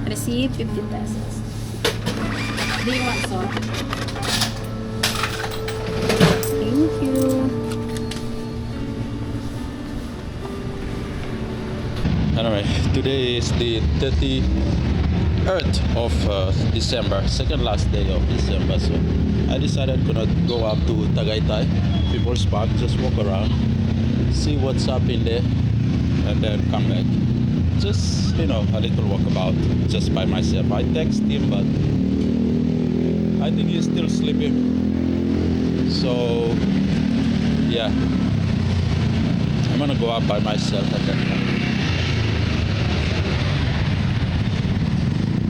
Receipt 50 pesos. Do you want salt? Thank you. Anyway, today is the 30th of December, second last day of December. So I decided to go up to Tagaytay, People's Park, just walk around, see what's up in there, and then come back. Just, a little walkabout, just by myself. I text him, but I think he's still sleeping. So, yeah. I'm gonna go up by myself and then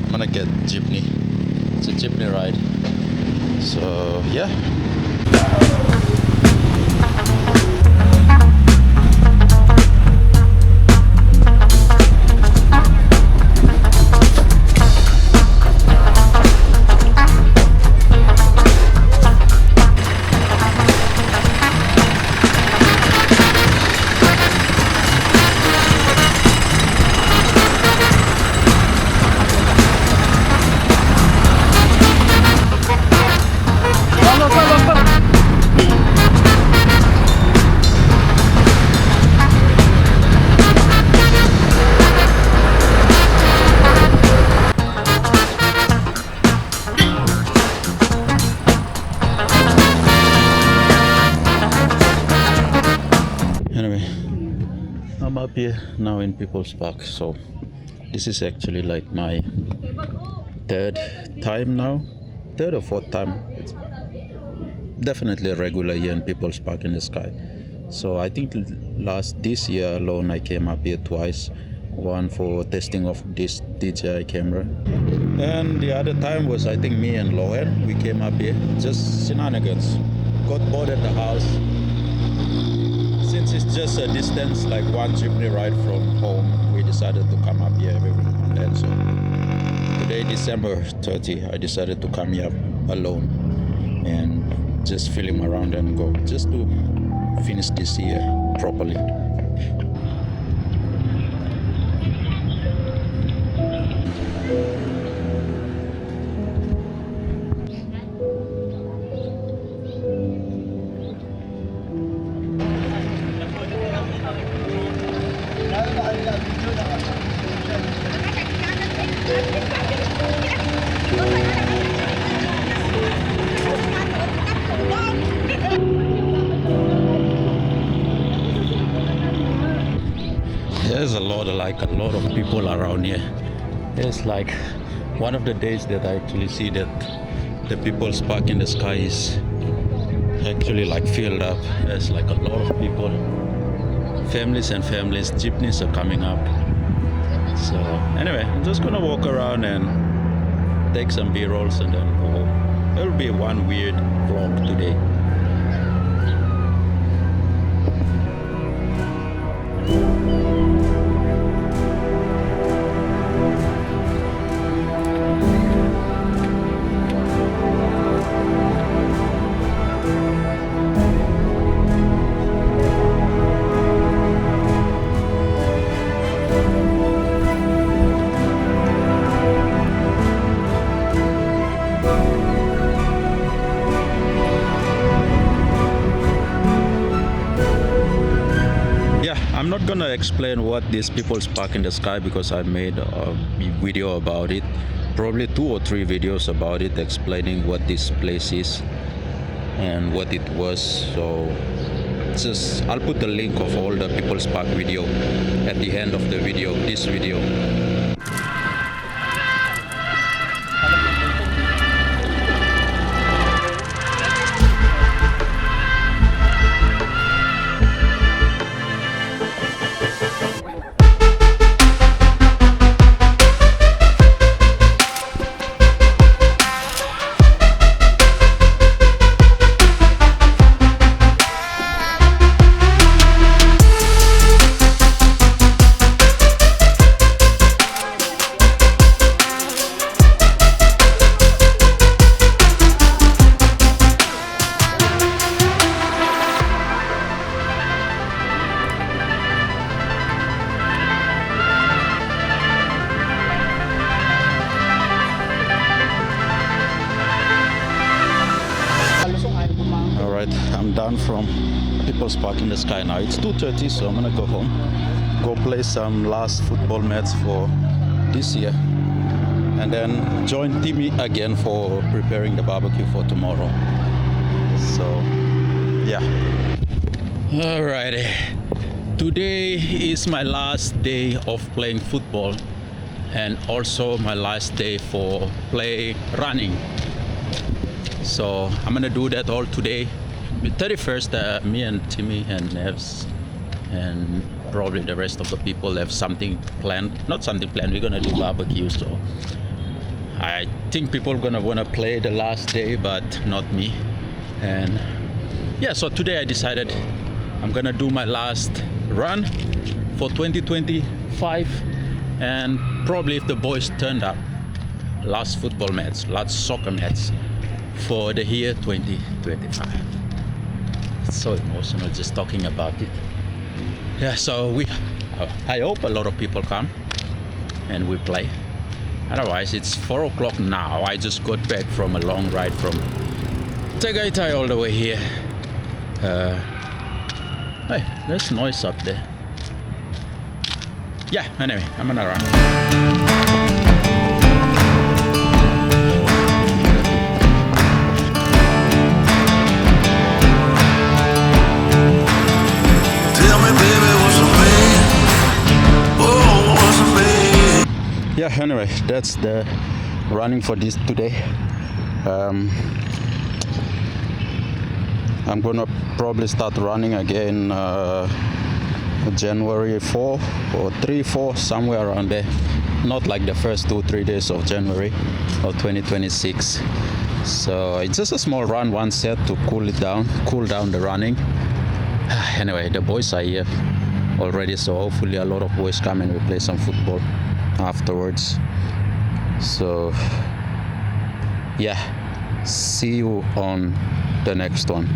I'm gonna get jeepney. It's a jeepney ride. So, yeah. Anyway, I'm up here now in People's Park. So this is actually like my third time now, third or fourth time. It's definitely a regular here in People's Park in the sky. So I think this year alone I came up here twice. One for testing of this DJI camera, and the other time was, I think, me and Lohan. We came up here, just shenanigans. Got bored at the house. Since it's just a distance, like one jeepney ride from home, we decided to come up here every now and then. So today, December 30, I decided to come here alone and just film around and go, just to finish this year properly. There's a lot of people around here. It's like one of the days that I actually see that the People's Park in the sky is actually like filled up. There's like a lot of people, families and families, jeepneys are coming up. So anyway, I'm just gonna walk around and take some B-rolls and then go home. It'll be one weird vlog today. I'm not gonna explain what this People's Park in the sky, because I made a video about it, probably 2 or 3 videos about it, explaining what this place is and what it was. So I'll put the link of all the People's Park video at the end of the video, this video. done from People's Park in the Sky now. It's 2:30, so I'm gonna go home, go play some last football match for this year, and then join Timmy again for preparing the barbecue for tomorrow. So, yeah. Alrighty. Today is my last day of playing football, and also my last day for running. So I'm gonna do that all today. The 31st, me and Timmy and Nevs and probably the rest of the people have something planned. Not something planned, we're gonna do barbecue. So I think people are gonna wanna play the last day, but not me. And yeah, so today I decided I'm gonna do my last run for 2025, and probably if the boys turned up, last football match, last soccer match for the year 2025. It's so emotional just talking about it. Yeah, so I hope a lot of people come and we play. Otherwise, it's 4 o'clock now. I just got back from a long ride from Tagaytay all the way here. Hey, there's noise up there. Yeah, anyway, I'm gonna run. Yeah, anyway, that's the running for this today. I'm gonna probably start running again January 4 or 3, 4, somewhere around there. Not like the first 2-3 days of January of 2026. So it's just a small run, one set to cool down the running. Anyway, the boys are here already, so hopefully a lot of boys come and we play some football afterwards. So yeah, see you on the next one.